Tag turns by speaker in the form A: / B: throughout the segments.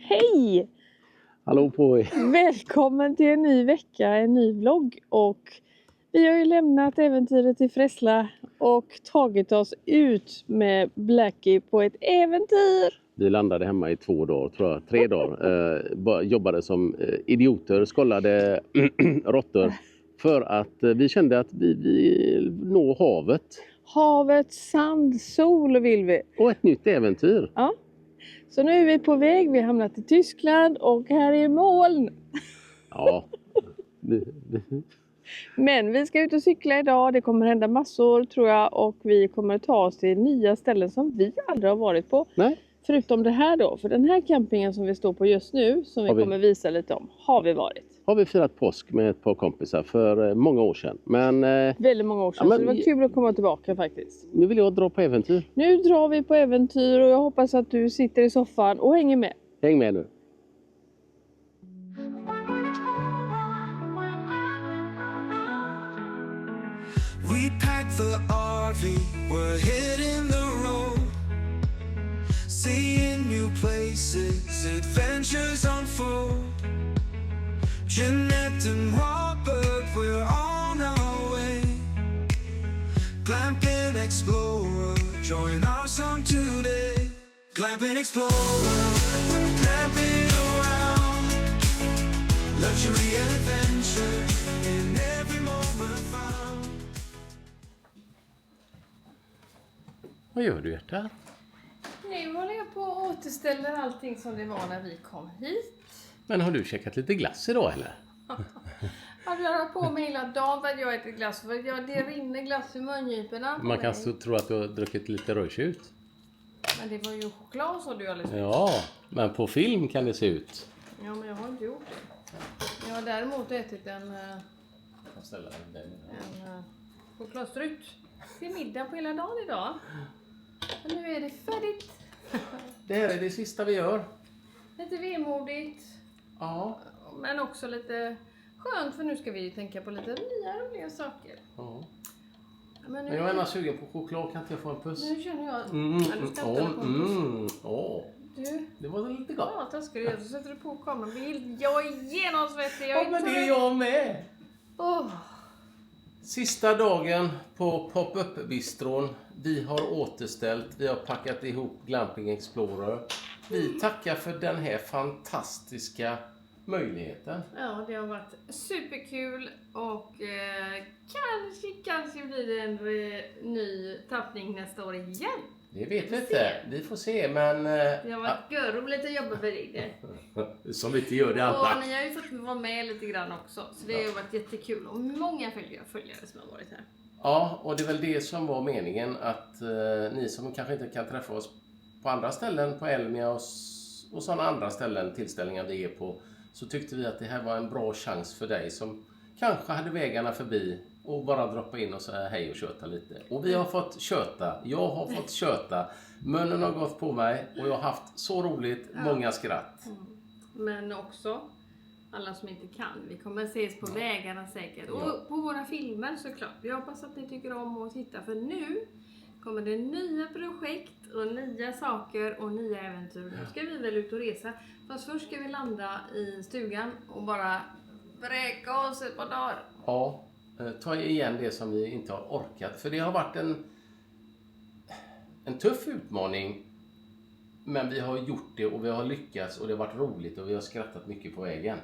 A: Hej!
B: Hallå på er!
A: Välkommen till en ny vecka, en ny vlogg. Och vi har ju lämnat äventyret i Frässla och tagit oss ut med Blackie på ett äventyr.
B: Vi landade hemma i 2 dagar, tror jag, 3 dagar. Jobbade som idioter, skollade råttor. För att vi kände att vi vill nå havet.
A: Havet, sand, sol vill vi.
B: Och ett nytt äventyr.
A: Ja. Så nu är vi på väg, vi har hamnat i Tyskland och här är moln.
B: Ja.
A: Men vi ska ut och cykla idag, det kommer hända massor tror jag. Och vi kommer ta oss till nya ställen som vi aldrig har varit på.
B: Nej.
A: Förutom det här då, för den här campingen som vi står på just nu, som vi kommer visa lite om, har vi varit.
B: Har vi firat påsk med ett par kompisar för många år sedan. Men,
A: väldigt många år sedan,
B: ja, men,
A: så det var kul att komma tillbaka faktiskt.
B: Nu vill jag dra på äventyr.
A: Nu drar vi på äventyr och jag hoppas att du sitter i soffan och hänger med.
B: Häng med nu.
C: We packed the RV, we're hitting the road, seeing new places, adventures unfold. Jeanette and Robert, we're on our way. Glamping Explorer, join our song today. Glamping Explorer, glamping around. Luxury and adventure in every moment found.
B: Vad gör du, Hjärta?
A: Nu håller jag på och återställer allting som det var när vi kom hit.
B: Men har du käkat lite glass idag eller?
A: Jag har på mig hela dagen för att jag äter glass. För det rinner glass i mungiporna.
B: Man kan tro att du har druckit lite rödtjut.
A: Men det var ju choklad så du alldeles.
B: Ja, men på film kan det se ut.
A: Ja, men jag har inte gjort det. Jag har däremot ätit en chokladstrut till middag på hela dagen idag. Och nu är det färdigt.
B: Det här är det sista vi gör.
A: Lite vemodigt.
B: Ja.
A: Men också lite skönt, för nu ska vi tänka på lite nya roliga saker.
B: Ja.
A: Men nu,
B: Men jag är sugen på choklad, kan inte jag få en puss?
A: nu känner jag...
B: Mm,
A: Ja, du ska inte på en puss. Du,
B: Det var lite gott.
A: ja, taskar du. Så sätter du på kameran. Jag är genomsvettig.
B: Ja, men det är jag med.
A: Åh.
B: Sista dagen på pop-up-bistron. Vi har återställt, vi har packat ihop Glamping Explorer. Vi tackar för den här fantastiska möjligheten.
A: Ja, det har varit superkul och kanske blir det en ny tappning nästa år igen.
B: Det vet vi inte. Vi får se, men...
A: Det har varit görroligt att jobba med det.
B: Som vi inte gör det alla.
A: Och ni har ju fått vara med lite grann också. Så det har ju varit jättekul. Och många följare som har varit här.
B: Ja, och det är väl det som var meningen. Att ni som kanske inte kan träffa oss på andra ställen, på Elmia och sådana andra ställen, tillställningar vi är på. Så tyckte vi att det här var en bra chans för dig som kanske hade vägarna förbi. Och bara droppa in och säga hej och köta lite. Och vi har fått köta. Jag har fått köta. Munnen har gått på mig. Och jag har haft så roligt. Många skratt.
A: Men också alla som inte kan. Vi kommer ses på vägarna säkert. Och på våra filmer såklart. Jag hoppas att ni tycker om att titta. För nu kommer det nya projekt och nya saker och nya äventyr. Nu ska vi väl ut och resa. Fast först ska vi landa i stugan och bara bräka oss ett par dagar.
B: Ja. Ta igen det som vi inte har orkat. För det har varit en tuff utmaning. Men vi har gjort det och vi har lyckats. Och det har varit roligt och vi har skrattat mycket på vägen.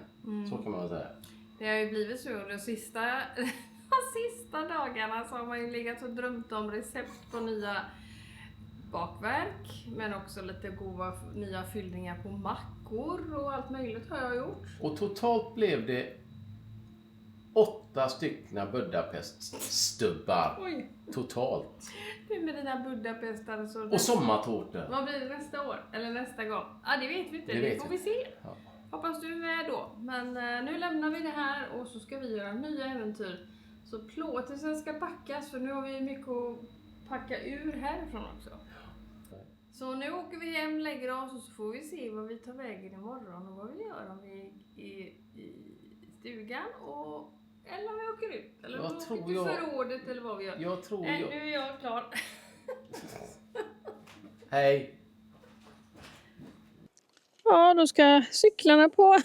B: Så kan man säga.
A: Det har ju blivit så. De sista dagarna så har man ju legat och drömt om recept på nya bakverk. Men också lite goda nya fyllningar på mackor och allt möjligt har jag gjort.
B: Och totalt blev det 8 stycken Budapest-stubbar.
A: Oj.
B: Totalt.
A: Du med dina Budapestar så...
B: Och sommartårtor.
A: Vad blir det nästa år? Eller nästa gång? Ja, det vet vi inte. Det får vi se.
B: Ja.
A: Hoppas du är med då. Men nu lämnar vi det här och så ska vi göra nya äventyr. Så plåten ska packas, för nu har vi mycket att packa ur härifrån också. Så nu åker vi hem, lägger oss och så får vi se vad vi tar vägen imorgon och vad vi gör om vi är i stugan eller om vi åker ut. Eller om vi åker till förrådet eller vad vi gör. Nu är jag klar.
B: Hej!
A: Ja, då ska cyklarna på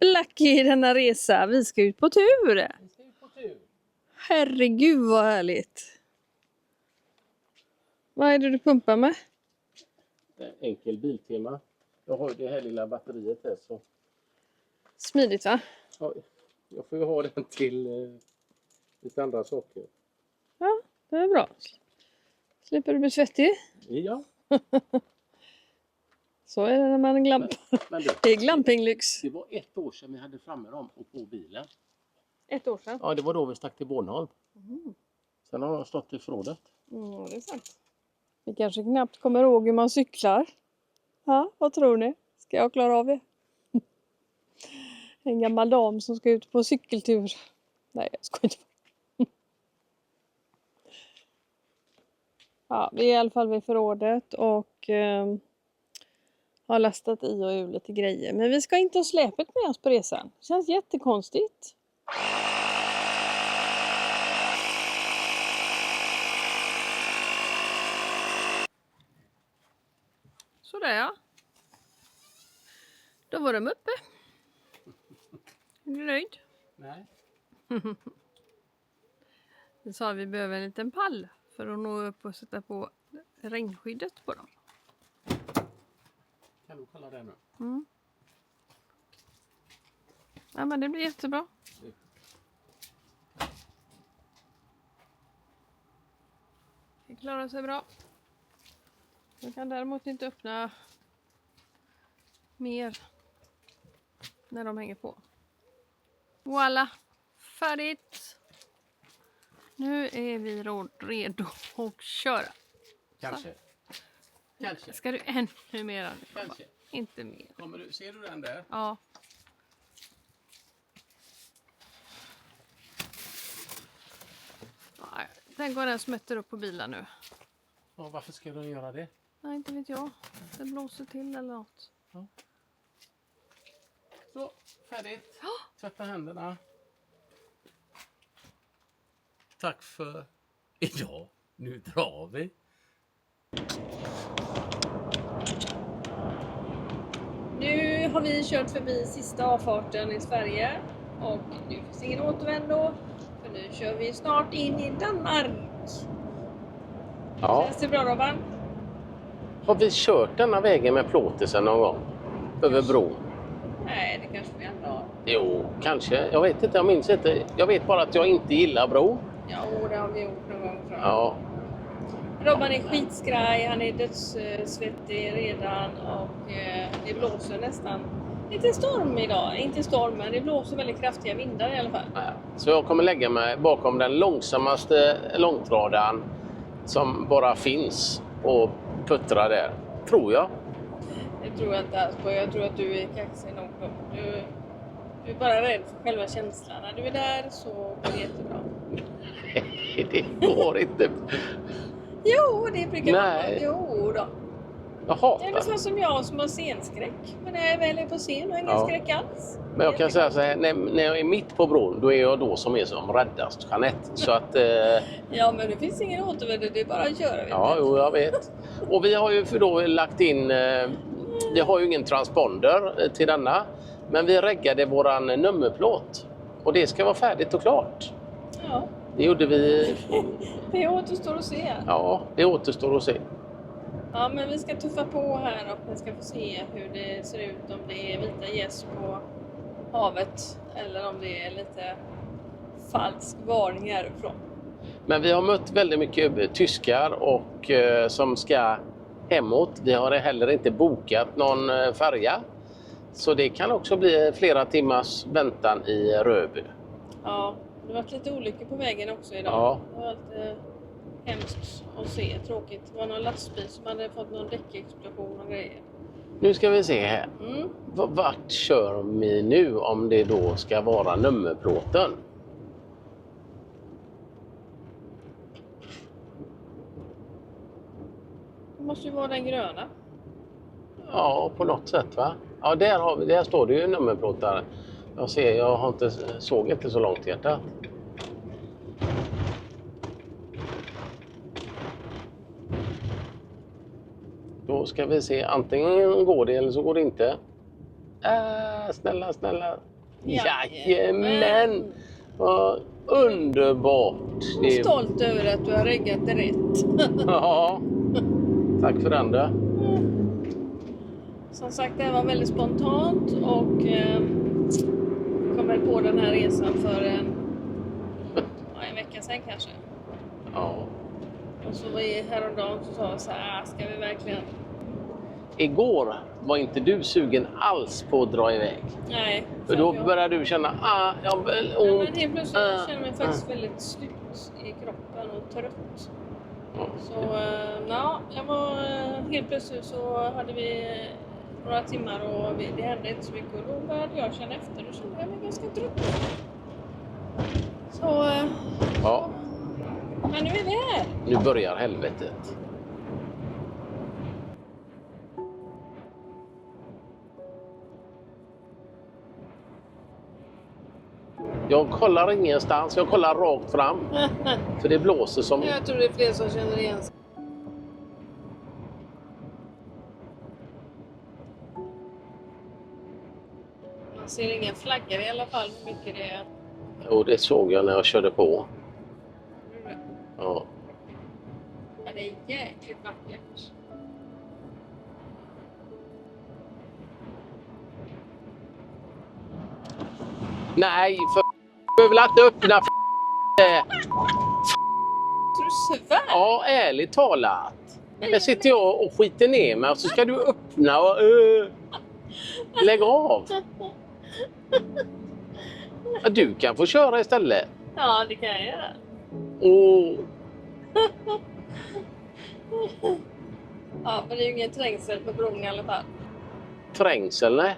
A: Lucky denna resa. Vi ska ut på tur. Herregud vad härligt. Vad är det du pumpar med?
B: Enkel biltema. Jag har ju det här lilla batteriet här så.
A: Smidigt va?
B: Ja, jag får ju ha den till lite andra saker.
A: Ja, det är bra. Slipper du bli svettig?
B: Ja.
A: Så är det när man glampar.
B: Men
A: Det är glampinglyx.
B: det var 1 år sedan vi hade framme dem och på bilen.
A: 1 år sedan.
B: Ja, det var då vi stack till Bornholm. Sen har de stått i förrådet.
A: Det är sant. Vi kanske knappt kommer ihåg hur man cyklar. Ja, vad tror ni? Ska jag klara av det? En gammal dam som ska ut på cykeltur. Nej, jag ska inte. Ja, vi är i alla fall vid förrådet och har lastat i och ur lite grejer. Men vi ska inte ha släpet med oss på resan. Känns jättekonstigt. Sådär ja. Då var de uppe. Är du nöjd?
B: Nej.
A: Vi sa att vi behöver en liten pall för att nå upp och sätta på regnskyddet på dem.
B: Kan du kolla det nu?
A: Ja, men det blir jättebra. Det klarar sig bra. Jag kan däremot inte öppna mer när de hänger på. Voila! Färdigt! Nu är vi redo att köra.
B: Kanske. Kanske.
A: Ska du ännu mer?
B: Kanske.
A: Inte mer.
B: Kommer du, ser du den där?
A: Ja. Nej, tänk vad den smätter upp på bilen nu.
B: Ja, varför ska den göra det?
A: Nej, inte vet jag. Det blåser till eller något.
B: Ja. Så, färdigt. Tvätta händerna. Tack för idag. Nu drar vi.
A: Nu har vi kört förbi sista avfarten i Sverige och nu finns ingen återvändo för nu kör vi snart in i Danmark.
B: Ja.
A: Känns det bra, Robban?
B: Har vi kört denna vägen med plåtisen någon gång? Över bron?
A: Nej, det kanske vi ändå har.
B: Jo, kanske. Jag vet inte, jag minns inte. Jag vet bara att jag inte gillar bro.
A: Ja, det har vi gjort någon gång tror jag.
B: Ja.
A: Robban är skitskraj, han är dödssvettig redan och det blåser nästan. Lite storm idag, inte storm men det blåser väldigt kraftiga vindar i alla fall.
B: Så jag kommer lägga mig bakom den långsammaste långtradaren som bara finns och puttra där, tror jag.
A: Det tror jag inte alls på, jag tror att du är kaxig nog. Du är bara rädd för själva känslan. När du är där så går det jättebra.
B: Det går inte.
A: Jo, det brukar
B: Nej.
A: vara. Jo då.
B: Jag hatar.
A: Det är ungefär som jag som har scenskräck. Men när jag väl är på scen har jag ingen skräck alls.
B: Men jag kan säga så här, när jag är mitt på bron, då är jag då som är som räddast, Jeanette. Så att...
A: Ja, men det finns ingen återvändo, det är bara att köra.
B: Ja, jo, jag vet. Och vi har ju för då lagt in... Vi har ju ingen transponder till denna. Men vi reggade våran nummerplåt. Och det ska vara färdigt och klart.
A: Ja.
B: Det gjorde vi...
A: Det återstår att se.
B: Ja, det återstår att se.
A: Ja, men vi ska tuffa på här och vi ska få se hur det ser ut. Om det är vita gäss på havet eller om det är lite falsk varning härifrån.
B: Men vi har mött väldigt mycket tyskar och som ska hemåt. Vi har heller inte bokat någon färja. Så det kan också bli flera timmars väntan i Röby.
A: Ja, det har varit lite olyckor på vägen också idag.
B: Ja.
A: Det var lite hemskt att se, tråkigt. Det var någon lastbil som hade fått någon däckexplosion och grejer.
B: Nu ska vi se här. Vart kör vi nu om det då ska vara nummerplåten?
A: Det måste ju vara den gröna.
B: Ja, på något sätt va? Ja, där står det ju nummerplåtar. Jag ser, jag har inte, såg inte så långt hjärtat. Då ska vi se, antingen går det eller så går det inte. Snälla. Jajamän! Vad underbart!
A: Jag är stolt över att du har reggat det rätt.
B: Ja, tack för den då.
A: Som sagt, det var väldigt spontant och kom väl på den här resan för en vecka sedan kanske.
B: Ja.
A: Och så var vi häromdagen så sa vi så här, ska vi verkligen?
B: Igår var inte du sugen alls på att dra iväg.
A: Nej.
B: För då började du känna, jag vill ont.
A: Ja, men helt plötsligt jag känner mig faktiskt väldigt slut i kroppen och trött. Så jag var helt plötsligt så hade vi några timmar och det hände inte så mycket och då började jag känna efter och kände jag mig ganska trött. Så
B: Ja,
A: men nu är vi här.
B: nu börjar helvetet. Jag kollar ingenstans, jag kollar rakt fram. För det blåser som...
A: Jag tror det är fler som känner igen sig. Man ser inga flaggor i alla fall hur mycket det är.
B: Jo, det såg jag när jag körde på. Ja.
A: Ja, det är jäkligt vackert.
B: Nej, för jag vill inte öppna
A: Så du svär?
B: Ja, ärligt talat. Där sitter jag och skiter ner mig och så ska du öppna och lägg av. Ja, du kan få köra istället.
A: Ja, det kan jag göra. Ja, men det är ju ingen trängsel på bron i alla fall.
B: Trängsel, nej.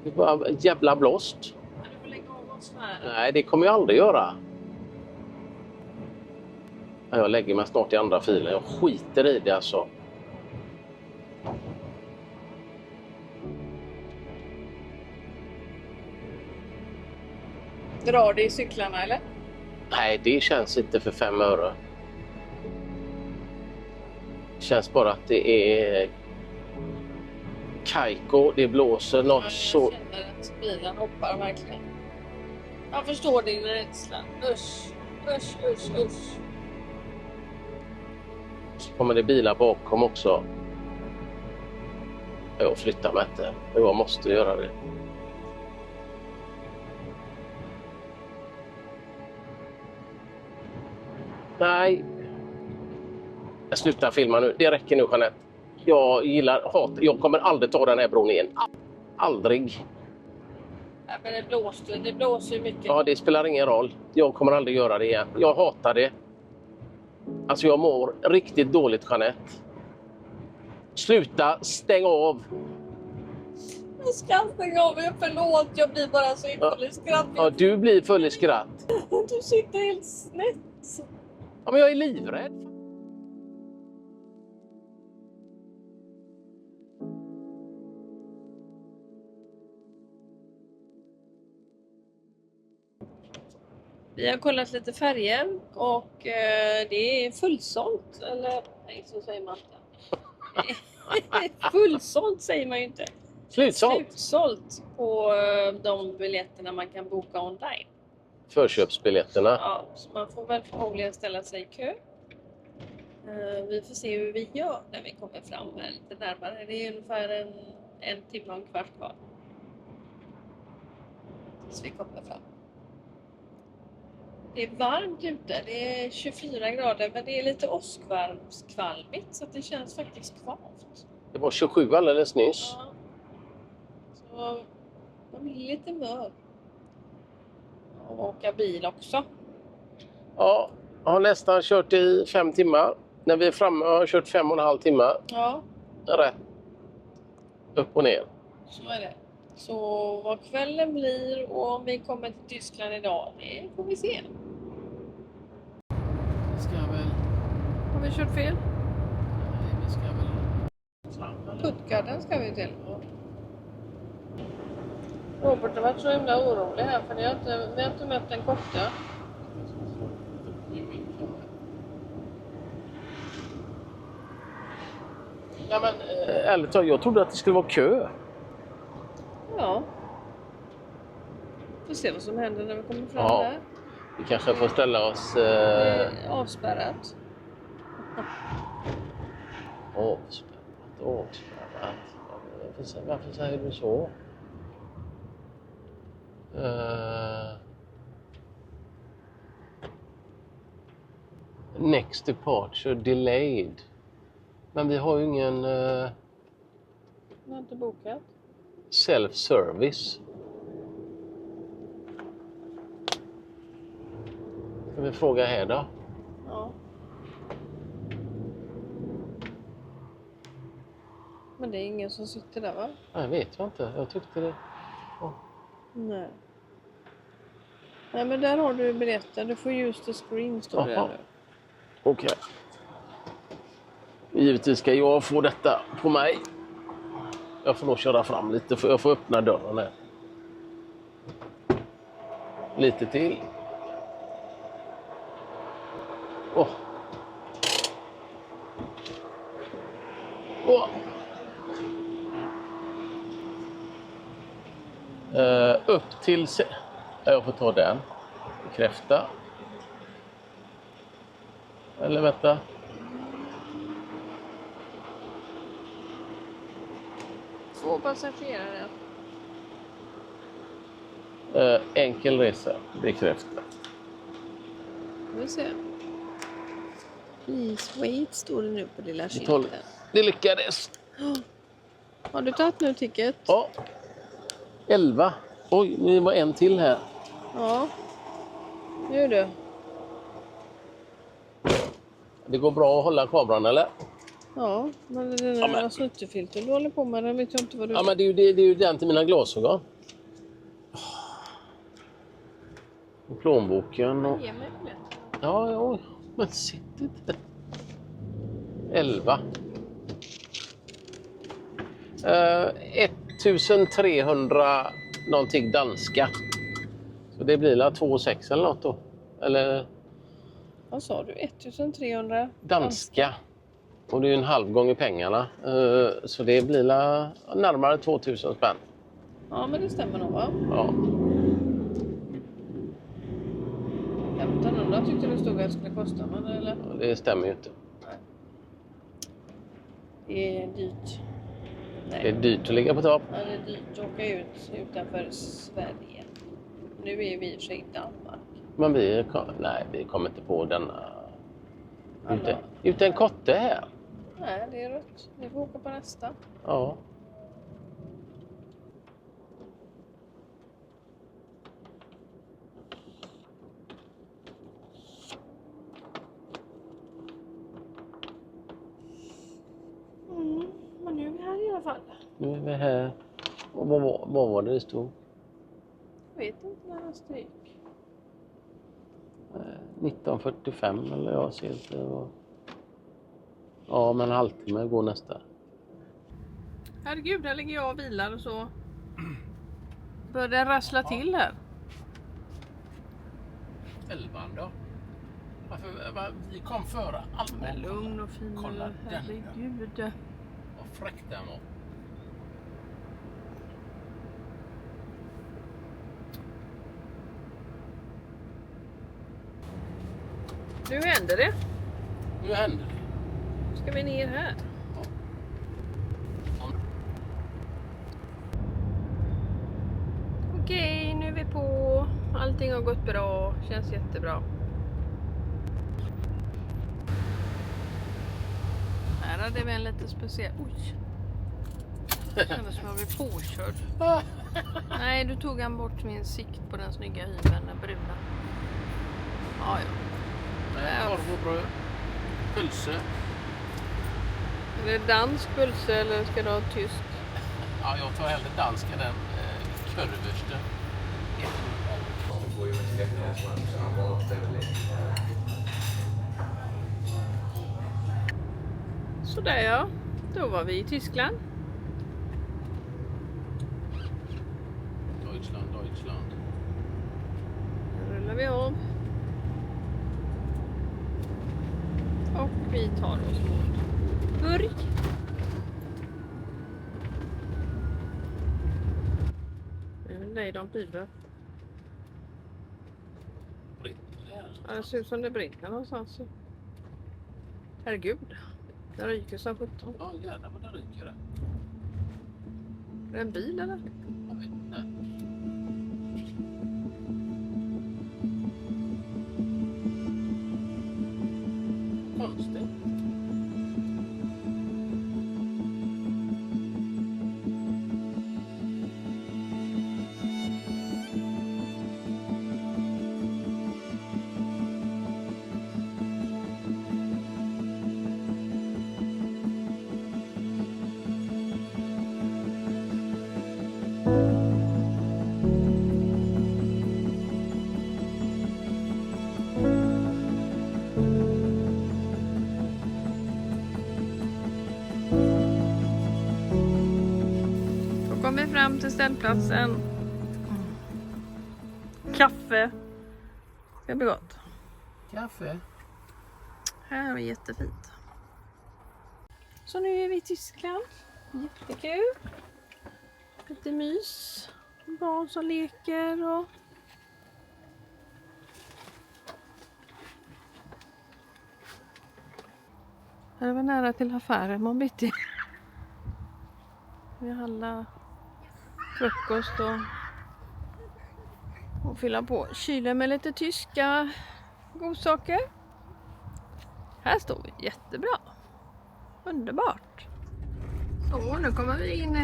B: Det är bara jävla blåst.
A: Ja, du får lägga av oss här.
B: Nej, det kommer jag aldrig göra. Jag lägger mig snart i andra filen. Jag skiter i det alltså.
A: Drar det i cyklarna eller?
B: Nej, det känns inte för 5 öre. Det känns bara att det är kajko, det blåser något
A: Jag
B: så...
A: känner att bilen hoppar verkligen. Jag förstår din rädsla. Usch.
B: Så kommer det bilar bakom också. Jag flyttar mig inte. Jag måste göra det. Nej. Jag slutar filma nu. Det räcker nu, Jeanette. Jag gillar hat. Jag kommer aldrig ta den här bron igen. Aldrig.
A: Ja, men det blåser ju mycket.
B: Ja, det spelar ingen roll. Jag kommer aldrig göra det igen. Jag hatar det. Alltså jag mår riktigt dåligt, Jeanette. Sluta, stäng av.
A: Jag ska stänga av mig, förlåt. Jag blir bara så full i skratt.
B: Ja, du blir full i skratt.
A: Du sitter helt snett.
B: Ja, men jag är livrädd.
A: Vi har kollat lite färger och det är fullsålt. Eller nej, så säger man inte. Fullsålt säger man ju inte. Slutsålt på de biljetterna man kan boka online.
B: Förköpsbiljetterna.
A: Ja, så man får väl förmodligen ställa sig i kö. Vi får se hur vi gör när vi kommer fram här lite närmare. Det är ungefär en timme och en kvart kvar. Så vi kommer fram. Det är varmt ute, det är 24 grader men det är lite åskvarmskvalmigt så att det känns faktiskt kvavt.
B: Det var 27 alldeles nyss.
A: Ja. Så man blir lite mör. Och åka bil också.
B: Ja, jag har nästan kört i 5 timmar. När vi är framme har jag kört 5,5 timmar.
A: Ja.
B: Rätt. Upp och ner.
A: Så är det. Så vad kvällen blir och om vi kommer till Tyskland idag, det får vi se.
B: Vi ska väl...
A: Har vi kört fel?
B: Nej, vi ska väl...
A: Puttgarden ska vi till. Robert har varit så himla orolig här för vi har inte mött en kocka.
B: Nej, men ärligt talat, jag trodde att det skulle vara kö.
A: Ja. Får se vad som händer när vi kommer fram
B: Ja.
A: där.
B: Vi kanske får ställa oss...
A: Det är avspärrat.
B: Avspärrat. Varför säger du så? Next departure delayed. Men vi har ju ingen
A: Jag har inte bokat.
B: self-service. Ska vi fråga här då?
A: Ja. Men det är ingen som sitter där, va?
B: Nej, vet jag inte. Jag tyckte det.
A: Nej. Nej, men där har du biljetten. Du får use the screen, står det
B: Jaha.
A: där nu.
B: Okej. Givetvis ska jag få detta på mig. Jag får nog köra fram lite, för jag får öppna dörren här. Lite till. Åh. Åh. Upp till... Jag får ta den. Bekräfta. Eller vänta.
A: Två passagerare.
B: Enkel resa. Bekräfta.
A: Vi ser. Please wait, står det nu på lilla
B: Vi tar-
A: skylten.
B: Det lyckades.
A: Har du tagit nu ticket?
B: Ja. 11. Oj, det var en till här.
A: Ja. Nu du.
B: Det går bra att hålla kameran, eller?
A: Ja, men den
B: Ja,
A: där
B: men-
A: snutterfilter du håller på med, den vet jag inte vad du...
B: Ja, men det är ju den till mina glasögon. Och plånboken och...
A: Ge mig biljetten.
B: Ja, men sitt inte. 11. 1300 någonting danska. Så det blir väl 2,6 eller något då. Eller
A: Vad sa du? 1300?
B: danska. Och det är ju en halv gång i pengarna. Så det blir väl närmare 2000 spänn.
A: Ja, men det stämmer nog, va?
B: Ja.
A: 1500 tyckte du stod att det skulle kosta, men eller?
B: Det stämmer ju inte.
A: Det är dyrt. Nej.
B: Det är dyrt att ligga på topp.
A: Ja, det är dyrt att åka ut utanför Sverige. Nu är vi i och för sig i Danmark.
B: Men vi kommer inte på denna...
A: Alla.
B: Utan kotte här.
A: Nej, det är rött. Vi får åka på nästa.
B: Ja.
A: Men nu är vi här i alla fall.
B: Nu är vi här. Och vad var det stod?
A: Jag vet inte när nästa gick.
B: 1945 eller jag ser inte. Ja, men en halvtimme går nästa.
A: Herregud, här ligger jag och vilar och så börjar det rassla till här.
B: 11 då? Vi kom före
A: Men lugn och fin.
B: Kolla den.
A: Herregud.
B: Vad fräck den var.
A: Nu händer det.
B: Nu händer det.
A: Nu ska vi ner här. Okej, nu är vi på. Allting har gått bra. Känns jättebra. Här hade vi en lite speciell... Oj! Det kändes som att jag blev påkörd. Nej, du tog han bort min sikt på den snygga hyveln, den bruna. Ja, ja.
B: Korvbröd. Pulse.
A: Är det dansk pulse eller ska du ha tysk?
B: Ja, jag tar hellre danska, den kurverste.
A: Sådär ja, då var vi i Tyskland.
B: Deutschland.
A: Nu rullar vi av. Och vi tar oss mot Burg. Nej, de brinner. Ja, det ser ut som det brinner någonstans. Herregud. Det ryker som 17.
B: Ja, jävlar vad det ryker det.
A: Är det en bil eller?
B: Jag vet inte. Konstigt.
A: Då kom vi fram till ställplatsen. Kaffe. Ska bli gott.
B: Kaffe.
A: Här är jättefint. Så nu är vi i Tyskland. Jättekul. Lite mys. Barn som leker och... Här var nära till affären man bitti. Vi handlar frukost och fylla på kylen med lite tyska godsaker. Här står vi jättebra. Underbart. Så nu kommer vi in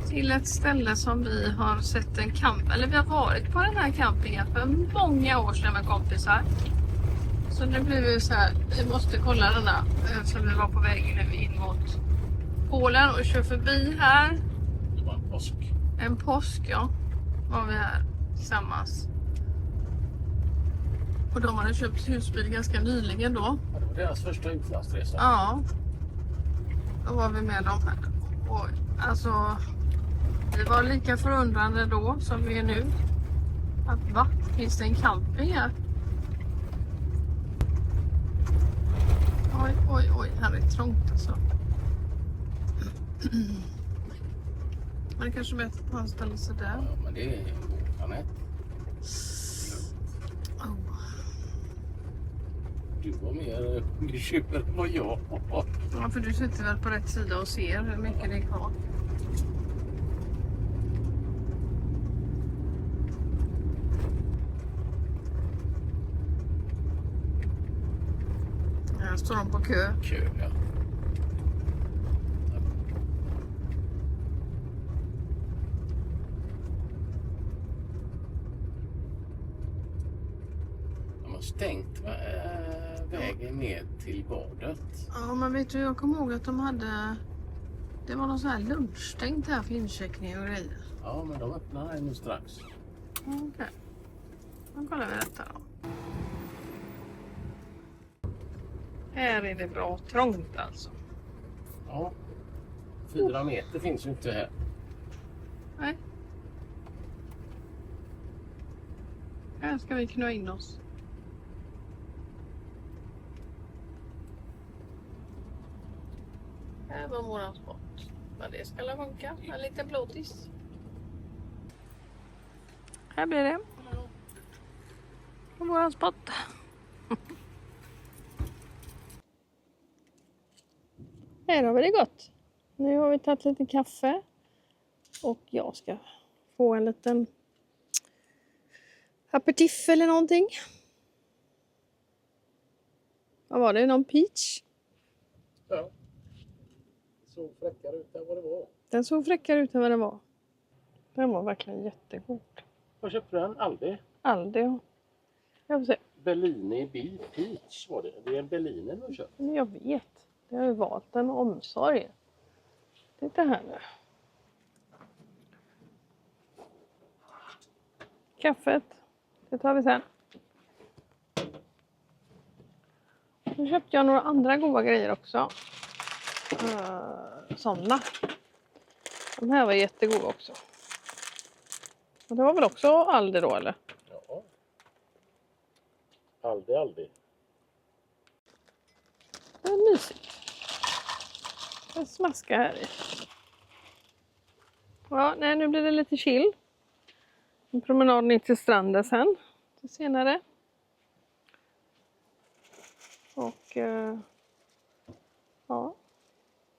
A: till ett ställe som vi har sett en camp, eller vi har varit på den här campingen för många år sedan med kompisar. Så nu blir vi så här, vi måste kolla denna, så vi var på väg nu in mot Polen och kör förbi här.
B: Det var en påsk.
A: En påsk, ja. Var vi här tillsammans. Och de hade köpt husbil ganska nyligen då.
B: Ja, det var deras första utlandsresa.
A: Ja. Då var vi med dem här. Och alltså, vi var lika förundrande då som vi är nu. Att va? Finns det en camping här? Oj, oj, oj. Här är trångt alltså. Men det kanske är bättre att man ställer sig där.
B: Ja, men det är Anette.
A: Oh.
B: Du var mer bekymrad än vad jag var.
A: Ja, för du sitter väl på rätt sida och ser hur mycket det är kvar. Här står de på kö.
B: Kö, ja. De har stängt vägen ner till badet.
A: Ja, men vet du, jag kommer ihåg att de hade... Det var någon sån här lunchstängt här för incheckning och grejer.
B: Ja, men de öppnar här nu strax.
A: Okej. Då kollar vi detta då. Här är det bra trångt alltså.
B: Ja. 4 meter finns ju inte här.
A: Nej. Här ska vi knö in oss. Här var våran spot. Men det ska la funka. En liten blåtis. Här blir det. Och våran spot. Här har vi det gott. Nu har vi tagit lite kaffe. Och jag ska få en liten aperitif eller någonting. Vad var det? Någon peach?
B: Ja. Så fräckare ut än vad det var.
A: Den såg fräckare ut än vad den var. Den var verkligen jättegod.
B: Vad köpte den? Aldi?
A: Aldi. Jag får se.
B: Bellini Peach var det. Det är en Bellini du har köpt.
A: Men jag vet. Jag har ju valt den med omsorg. Titta här nu. Kaffet. Det tar vi sen. Nu köpte jag några andra goda grejer också. Sådana. De här var jättegoda också. Och det var väl också Aldi då eller?
B: Ja. Aldi.
A: Det är mysigt. Jag smaskar här i. Ja, nej, nu blir det lite chill. En promenad ner till stranden sen. Till senare. Och ja,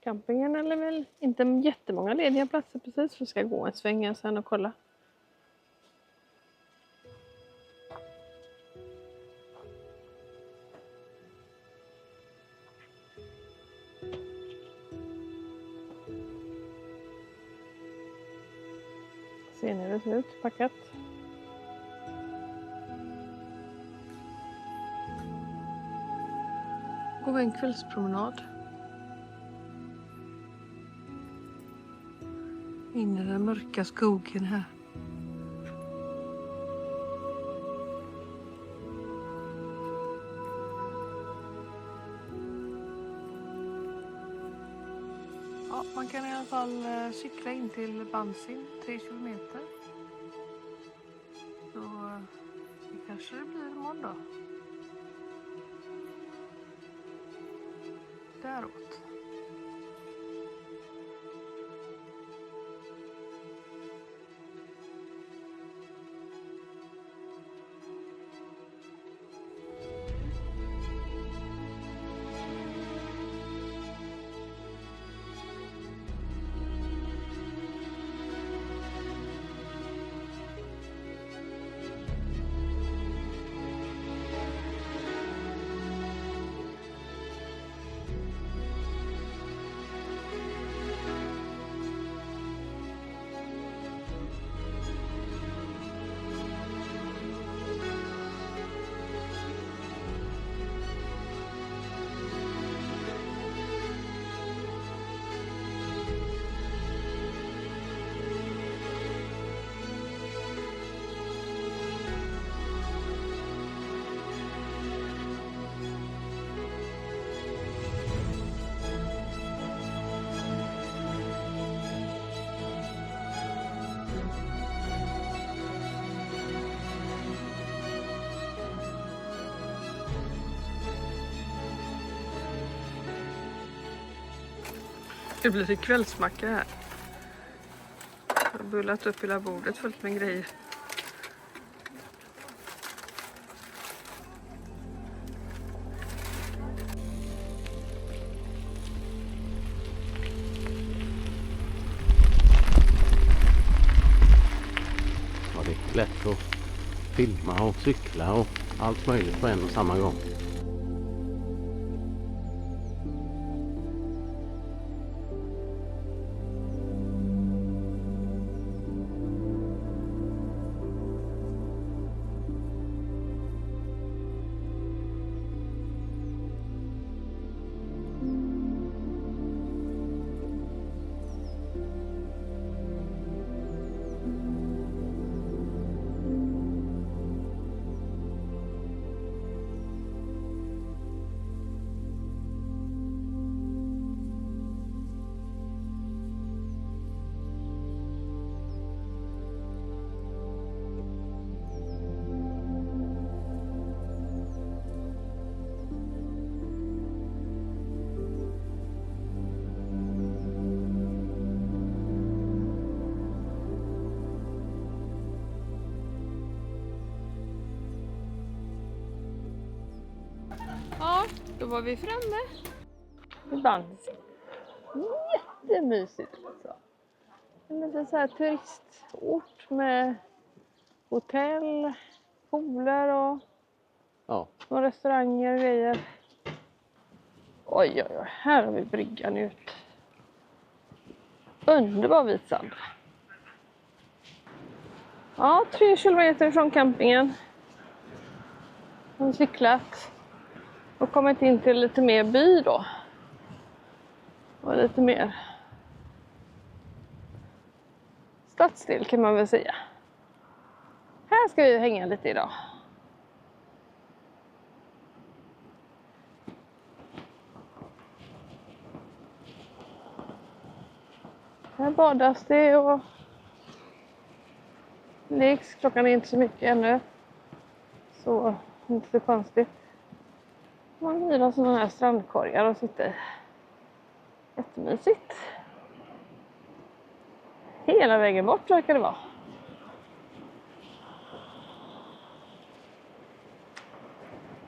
A: campingen är väl inte jättemånga lediga platser precis. Vi ska gå en sväng sen och kolla. Ser ni hur det ser ut packat? Går vi en kvällspromenad. In i den mörka skogen här. Ja, man kan i alla fall cykla in till Bansin, 3 kilometer. Så det kanske det blir imorgon då. Däråt. Det blir det kvällsmacka här. Jag har bullat upp hela bordet fullt med grejer.
D: Ja, det är lätt att filma och cykla och allt möjligt på en och samma gång.
A: Ja, då var vi framme. Bansin. Jättemysigt alltså. En liten så här turistort med hotell, pooler och
D: Ja,
A: små restauranger och grejer. Oj, oj, oj. Här har vi bryggan ut. Underbar vit sand. Ja, 3 kilometer från campingen. Jag har cyklat. Och kommit in till lite mer by då. Och lite mer stadsdel kan man väl säga. Här ska vi hänga lite idag. Här badas det och leks. Klockan är inte så mycket ännu. Så inte så konstigt. Man hyr sådana här strandkorgar och sitter. Jättemysigt. Hela vägen bort verkar det vara.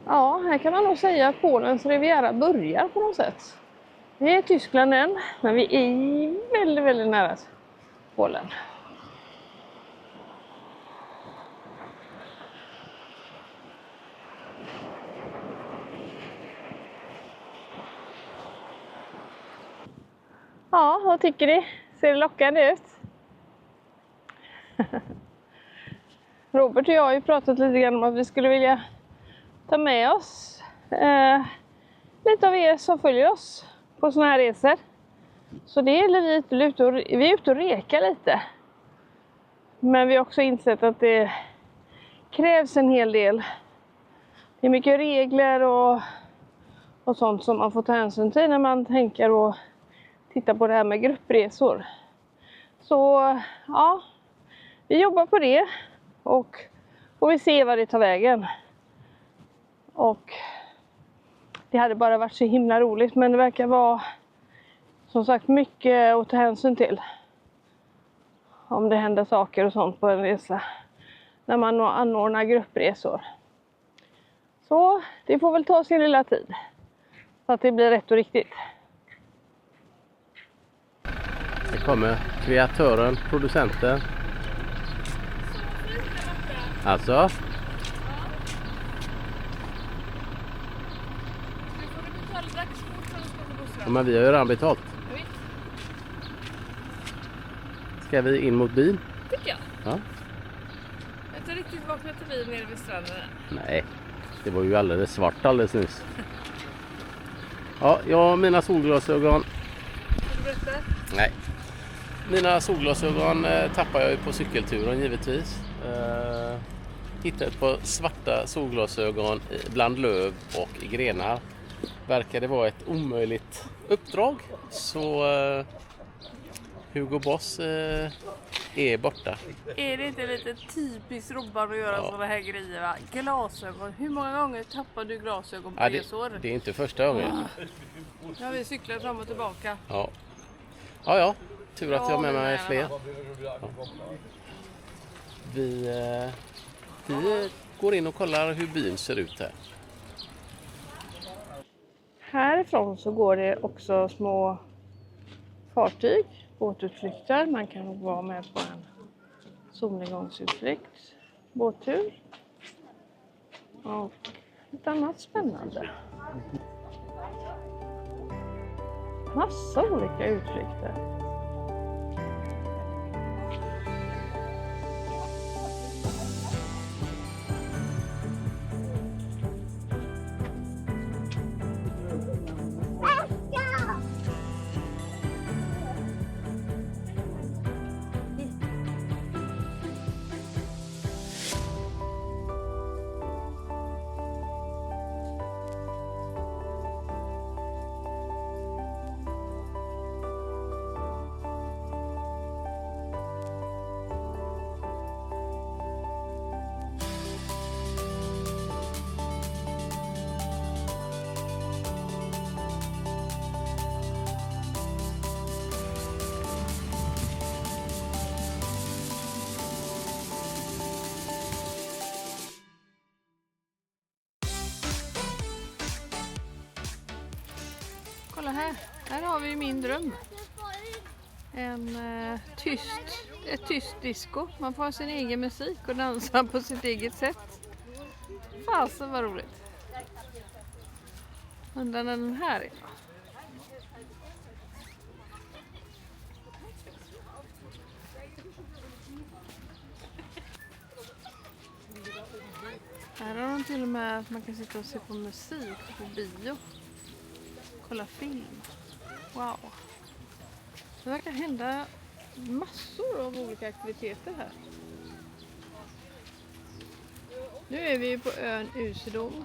A: Ja, här kan man nog säga att Polens riviera börjar på något sätt. Vi är i Tyskland än, men vi är väldigt, väldigt nära Polen. Ja, vad tycker ni? Ser det lockande ut? Robert och jag har ju pratat lite grann om att vi skulle vilja ta med oss lite av er som följer oss på såna här resor. Så det är vi är ute och reka lite. Men vi har också insett att det krävs en hel del. Det är mycket regler och sånt som man får ta hänsyn till när man tänker och titta på det här med gruppresor. Så ja, vi jobbar på det och får vi se vad det tar vägen. Och det hade bara varit så himla roligt, men det verkar vara som sagt mycket att ta hänsyn till. Om det händer saker och sånt på en resa. När man anordnar gruppresor. Så det får väl ta sin lilla tid. Så att det blir rätt och riktigt.
D: Det kommer kreatören, producenten. Alltså? Ja, men vi har ju redan betalt. Ska vi in mot byn?
A: Tycker jag.
D: Ja.
A: Jag har inte riktigt vaknat till byn nere vid stranden.
D: Nej, det var ju alldeles svart alldeles nyss. Ja, jag har mina solglasögon.
A: Ska du berätta?
D: Nej. Mina solglasögon tappar jag ju på cykelturen givetvis. Hittade ett par svarta solglasögon bland löv och grenar. Verkar det vara ett omöjligt uppdrag. Så Hugo Boss är borta.
A: Är det inte lite typiskt Robban att göra sådana här grejer, va? Glasögon. Hur många gånger tappar du glasögon på resor?
D: Det är inte första gången.
A: Nu har vi cyklat fram och tillbaka.
D: Ja. Ja. Tur att jag har med mig fler. Ja. Vi går in och kollar hur byn ser ut här.
A: Härifrån så går det också små fartyg, båtutflykter. Man kan nog vara med på en solnedgångsutflykt, båttur. Och ett annat spännande. Massa olika utflykter. Kolla här, här har vi min dröm. Ett tyst disco. Man får ha sin egen musik och dansa på sitt eget sätt. Fasen vad roligt. Undrar när den här är. Här har de till och med att man kan sitta och se på musik på bio. Kolla film. Wow. Det verkar hända massor av olika aktiviteter här. Nu är vi på ön Usedom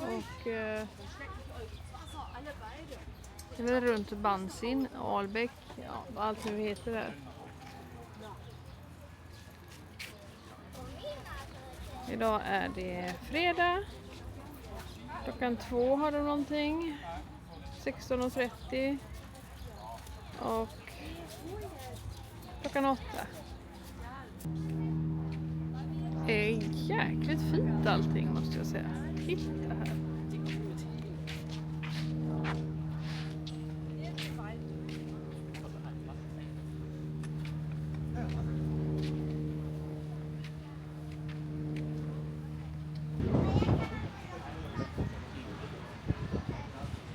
A: och det är väl runt Bansin, Albeck, ja, allt som vi heter där. Idag är det fredag. Klockan 2 har de någonting. 16:30 och klockan 8. Det är jäkligt fint allting måste jag säga. Titta här.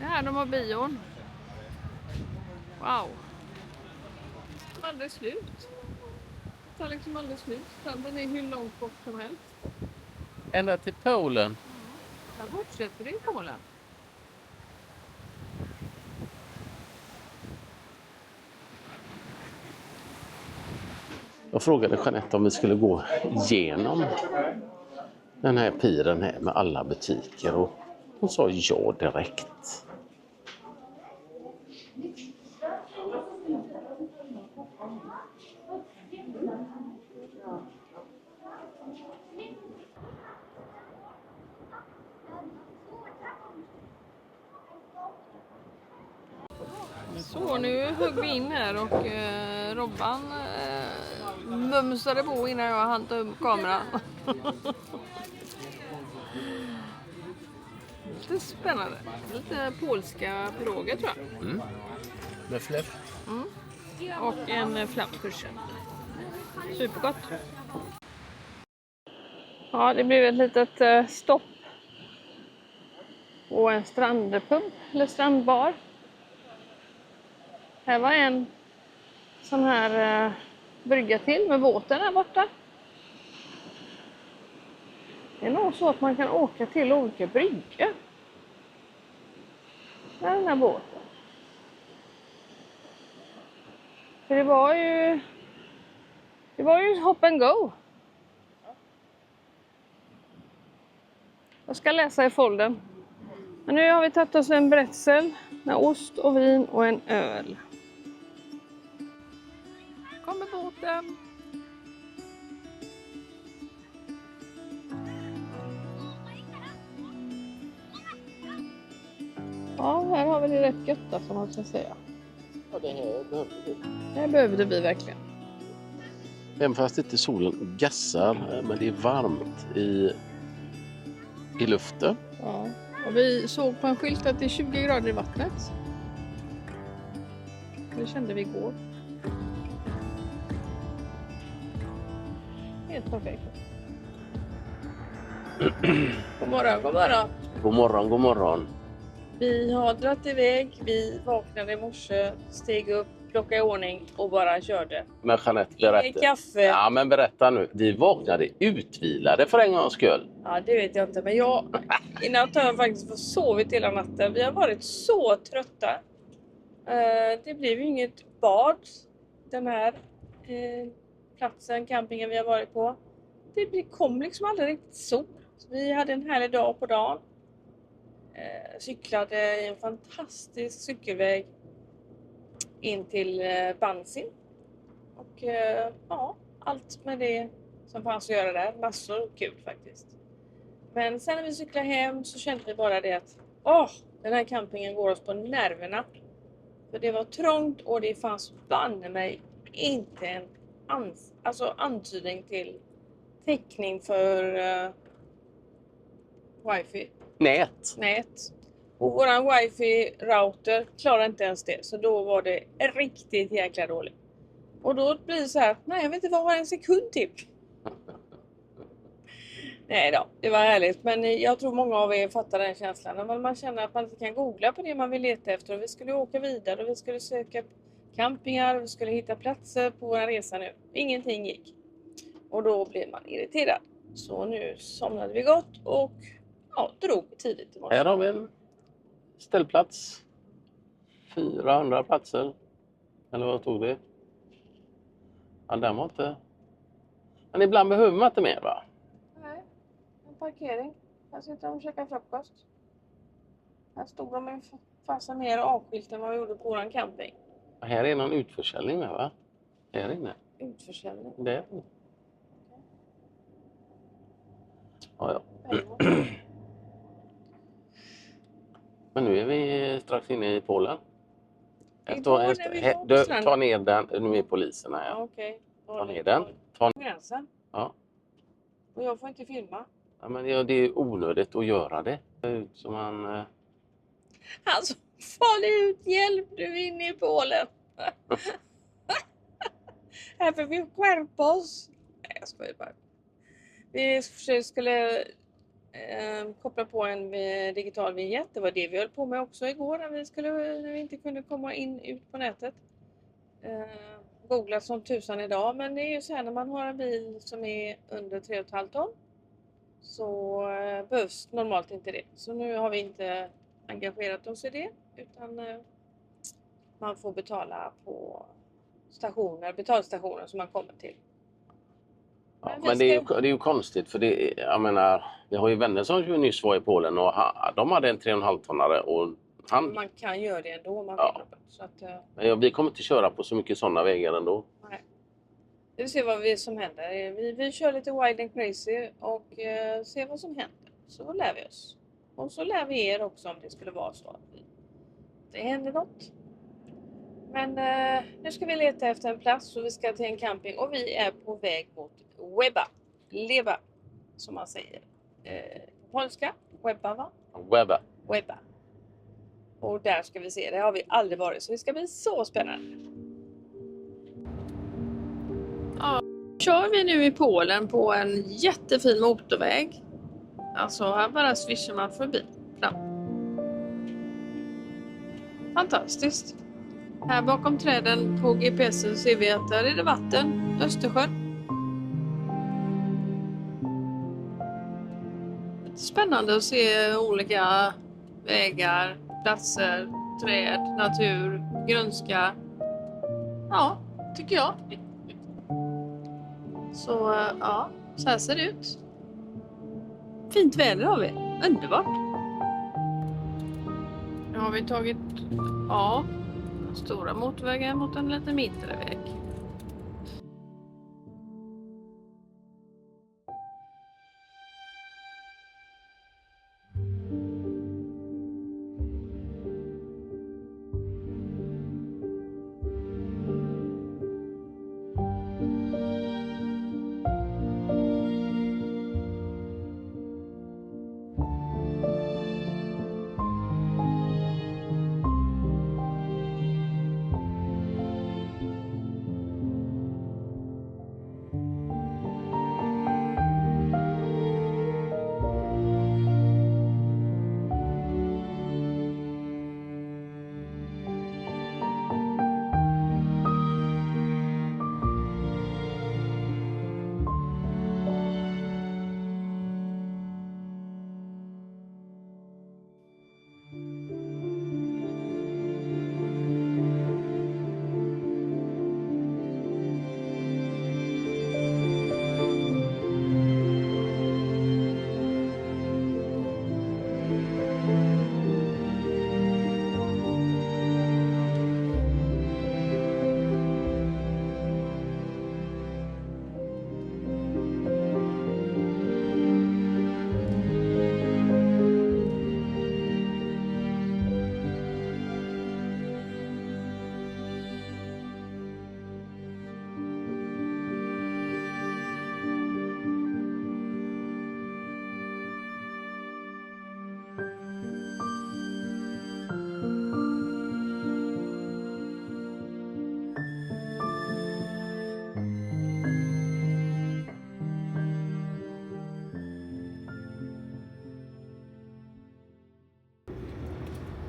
A: Det här de har bion. Wow. Aldrig slut. Det tar liksom aldrig slut. Den är hur långt bort som helst.
D: Ända till Polen.
A: Där fortsätter det i Polen.
D: Jag frågade Jeanette om vi skulle gå igenom den här piren här med alla butiker och hon sa ja direkt.
A: Så nu högg vi in här och Robban mumsade på innan jag hann ta upp kameran. Lite spännande. Lite polska piroger tror jag.
D: Mm. Med fläsk.
A: Och en flammkurse. Supergott. Ja, det blev ett litet stopp. Och en strandpub eller strandbar. Här var en sån här brygga till med båten här borta. Det är nog så att man kan åka till olika bryggor. Med den här båten. För det var ju hop and go. Jag ska läsa i folden. Men nu har vi tagit oss en brätsel med ost och vin och en öl. Kommer båten. Ja, här har vi det rätt gött som man ska säga.
D: Ja, det här behövde vi.
A: Det behövde vi verkligen.
D: Även fast inte solen gassar, men det är varmt i luften.
A: Ja. Och vi såg på en skylt att det är 20 grader i vattnet. Det kände vi igår. Helt perfekt. God morgon, god morgon.
D: God morgon, god morgon.
A: Vi har dratt iväg, vi vaknade i morse, steg upp, plockade i ordning och bara körde.
D: Men Jeanette, berätta.
A: Inget kaffe.
D: Ja, men berätta nu. Vi vaknade utvilade för en gångs skull.
A: Ja, det vet jag inte, men i natt har jag faktiskt fått sovit hela natten. Vi har varit så trötta. Det blev ju inget bad, den här platsen, campingen vi har varit på. Det kom liksom aldrig riktigt sol. Så vi hade en härlig dag på dagen. Cyklade i en fantastisk cykelväg in till Bansin. Och ja, allt med det som fanns att göra där. Massor kul faktiskt. Men sen när vi cyklade hem så kände vi bara det att den här campingen går oss på nerverna. För det var trångt och det fanns banne mig inte en antydning till täckning för wifi. Nät. Och våran wifi-router klarar inte ens det. Så då var det riktigt jäkla dåligt. Och då blir det så här, nej jag vet inte vad var en sekund till. Nej då, det var härligt. Men jag tror många av er fattar den känslan. När man känner att man inte kan googla på det man vill leta efter. Och vi skulle åka vidare och vi skulle söka campingar. Vi skulle hitta platser på vår resa nu. Ingenting gick. Och då blev man irriterad. Så nu somnade vi gott och drog tidigt i morgon.
D: Här har vi en ställplats. 400 platser. Eller vad tog det? Ja, den var inte... Men ibland behöver man inte mer, va?
A: Nej, en parkering. Här sitter de och käkar frukost. Här stod de med fasen mer avskilt än vad vi gjorde på våran camping.
D: Och här är någon utförsäljning med, va? Här inne.
A: Utförsäljning.
D: Det. Ja. Men nu är vi strax inne i Polen.
E: Igår när vi var på stranden.
D: Ta ner den, nu är polisen här.
E: Ja, okej.
D: Ta ner den.
E: På gränsen.
D: Ja.
E: Och jag får inte filma.
D: Ja, men det är onödigt att göra det. Så man...
E: Alltså, farlig ut, hjälp du inne i Polen. Här får vi skärpa oss. Nej, jag skojar bara. Vi skulle koppla på en digital vignett. Det var det vi höll på med också igår när vi inte kunde komma ut på nätet. Googlat som tusan idag, men det är ju så här när man har en bil som är under 3,5 ton så behövs normalt inte det. Så nu har vi inte engagerat oss i det, utan man får betala på betalstationer som man kommer till.
D: Ja, men det är ju konstigt för jag menar, vi har ju vänner som ju nyss var i Polen och de hade en 3,5-tonnare och
E: man kan göra det ändå om man vill. Så att,
D: men vi kommer inte köra på så mycket sådana vägar ändå.
E: Nej. Vi får se vad som händer. Vi kör lite wild and crazy och ser vad som händer. Så lär vi oss. Och så lär vi er också om det skulle vara så att det händer något. Men nu ska vi leta efter en plats och vi ska till en camping och vi är på väg mot Leba, som man säger. På polska, Webba va? Webba. Och där ska vi se, det har vi aldrig varit så det ska bli så spännande. Ja, kör vi nu i Polen på en jättefin motorväg. Alltså här bara svischar man förbi. Fram. Fantastiskt. Här bakom träden på GPSen ser vi att där är det vatten, Östersjön. Spännande att se olika vägar, platser, träd, natur, grönska. Ja, tycker jag. Så ja, så här ser det ut. Fint väder har vi. Underbart. Nu har vi tagit den stora motorvägen mot en lite mindre väg.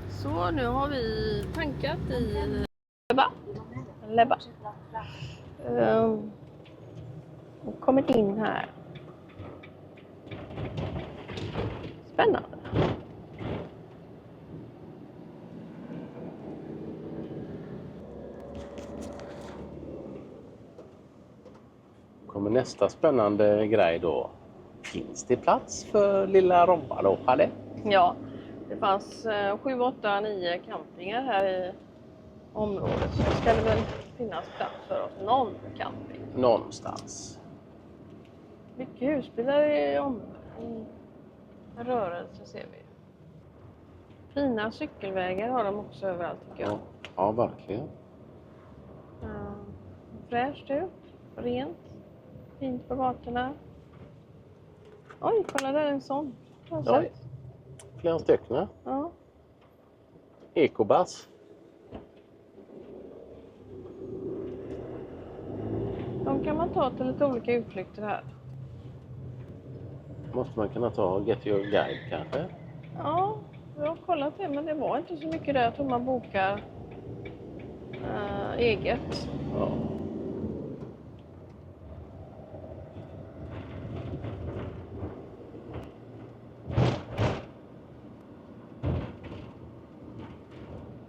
E: Så nu har vi tankat i Lebba. Och kommit in här. Spännande.
D: Kommer nästa spännande grej då. Finns det plats för lilla Robba då, Palle?
E: Ja, det fanns 7, 8, 9 campingar här i området. Så det ska det väl finnas plats för oss. Någon camping.
D: Någonstans.
E: Mycket husbilar i rörelse ser vi. Fina cykelvägar har de också överallt tycker jag.
D: Ja. Ja, verkligen.
E: Fräscht ut, rent, fint på gatorna. Oj, kolla där är en sån. Har jag
D: Oj.
E: sett.
D: Flera stycken.
E: Ja.
D: Ekobass.
E: De kan man ta till lite olika utflykter här.
D: Måste man kunna ta Get Your Guide kanske?
E: Ja, jag har kollat det men det var inte så mycket där. Jag tror man bokar eget.
D: Ja.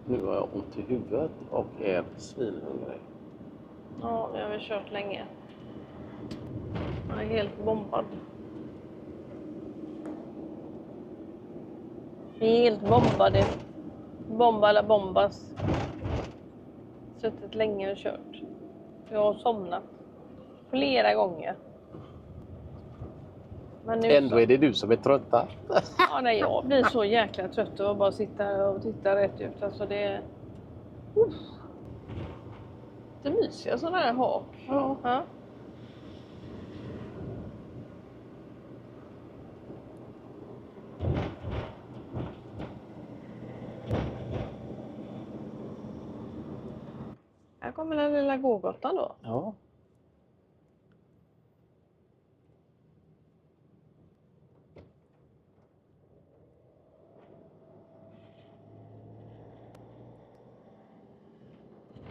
D: Nu har jag ont i huvudet och är svinhungrig.
E: Ja, det har vi kört länge. Jag är helt bombad. Helt bombade. Bomba eller bombas. Suttit länge och kört. Jag har somnat. Flera gånger. Men nu
D: Ändå är det du som är trötta.
E: Ja, nej, jag blir så jäkla trött och bara sitta och titta rätt ut. Alltså det... Det mysiga sådana här hak.
D: Ja.
E: Ja. Här kommer den lilla gågatan då.
D: Ja.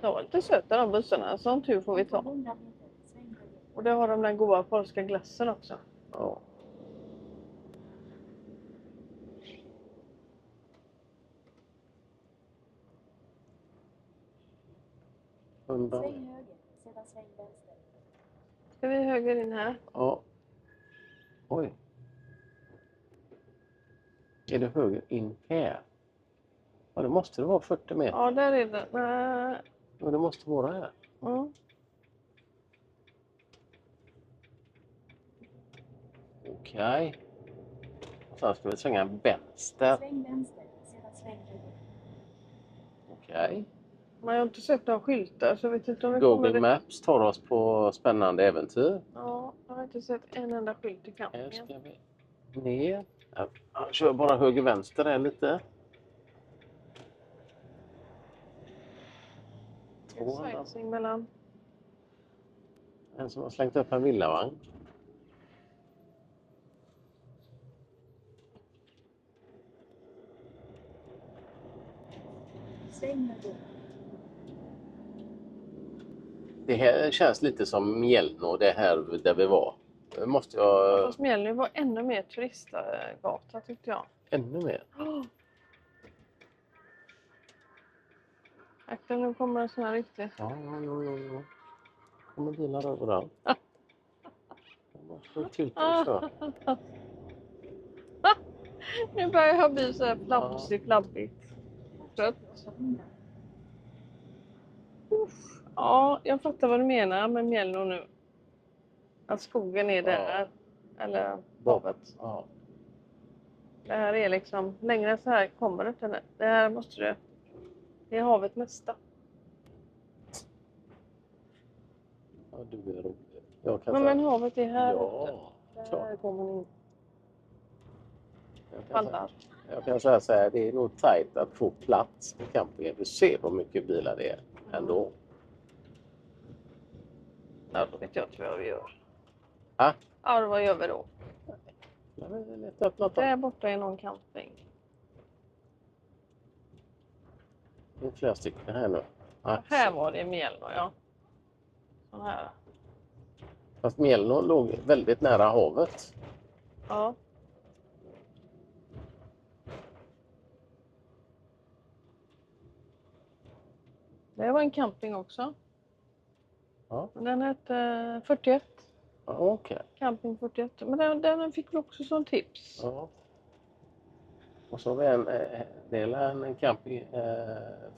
E: De var lite söta de bussarna. Sån tur får vi ta. Och det har de den goda polska glassen också.
D: Ja. Undan.
F: Sväng höger, sedan sväng vänster.
E: Ska vi höger in här?
D: Ja. Oj. Är det höger in här? Ja, det måste det vara 40 meter.
E: Ja, där är det. Nej.
D: Ja, det måste vara här.
E: Mm.
D: Okej. Sen ska vi svänga vänster.
F: Sväng vänster, sedan sväng höger.
D: Okej.
E: Men jag har inte sett några skyltar så jag vet inte om vi
D: Google
E: kommer...
D: Maps tar oss på spännande äventyr.
E: Ja, jag har inte sett en enda skylt i
D: Här
E: campingen.
D: ska vi ner. Jag kör bara höger vänster här lite. 200.
E: Sightseeing mellan...
D: En som har slängt upp en villavagn.
F: Sväng höger.
D: Det här känns lite som Mjällno, det här där vi var. Måste jag...
E: Fast Mjällny var ännu mer turistgata tyckte jag.
D: Ännu mer?
E: Akta, nu kommer en sån här riktigt.
D: Ja. Kommer bilar överallt. Jag måste tuta och köra.
E: Nu börjar jag bli så här flabbigt. Trött. Ja, jag fattar vad du menar med Mjällno nu. Att skogen är där. Eller havet.
D: Ja.
E: Det här är liksom, längre så här kommer det inte. Det här måste du. Det är havet mesta.
D: Ja, du är rolig. Jag kan
E: Men
D: säga...
E: havet är här
D: Ja,
E: ute. Där
D: klart.
E: går man in.
D: Jag kan säga så här, det är nog tajt att få plats på campingen. Du ser hur mycket bilar det är ändå.
E: Ja, då vet jag inte vad vi gör.
D: Ja.
E: Ja, vad gör vi då?
D: Leta upp något.
E: Där borta är någon camping.
D: Det är flera stycken här nu. Ja.
E: Här var det Mjällno, ja. Sån här.
D: Fast Mjällno låg väldigt nära havet.
E: Ja. Det var en camping också.
D: Ja.
E: Den hette 41.
D: Ja, okej.
E: Camping 41. Men den fick vi också som tips.
D: Ja. Och så har vi en camping,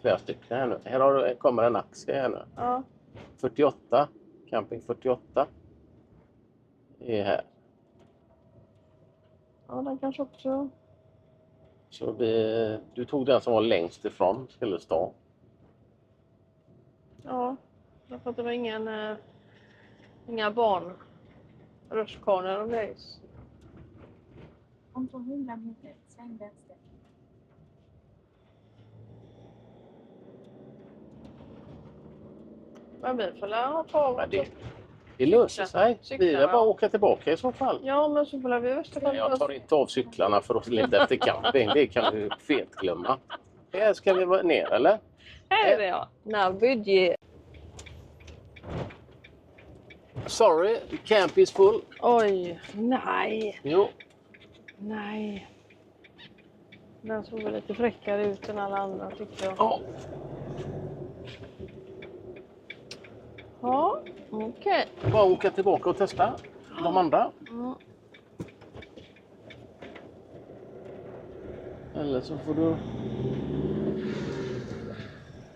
D: flera stycken här nu. Här kommer en axe här nu.
E: Ja.
D: 48, camping 48 är här.
E: Ja, den kanske också...
D: Så du tog den som var längst ifrån skulle stå.
E: Ja, därför att det var inga barn. Rutschkanor och grejs.
F: Om 200 meter, sväng vänster.
E: Men vi får ha kvar
D: Det löser sig. Vi är bara åka tillbaka i så fall.
E: Ja, men så får vi värsta fall.
D: Jag tar inte av cyklarna för att leta efter camping. Det kan vi fet glömma. Här ska vi vara ner, eller?
E: Här är det ja. Navigate.
D: Sorry, camp is full.
E: Oj, nej.
D: Jo.
E: Nej. Den såg väl lite fräckare ut än alla andra tycker jag.
D: Ja.
E: Ja, okej.
D: Bara åka tillbaka och testa de andra.
E: Mm.
D: Eller så får du...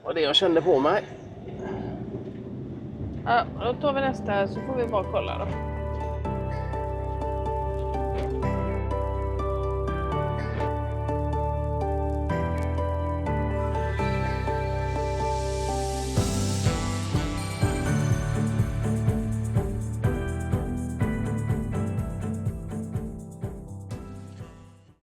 D: Och det jag kände på mig.
E: Ja, då tar vi nästa så får vi bara kolla då.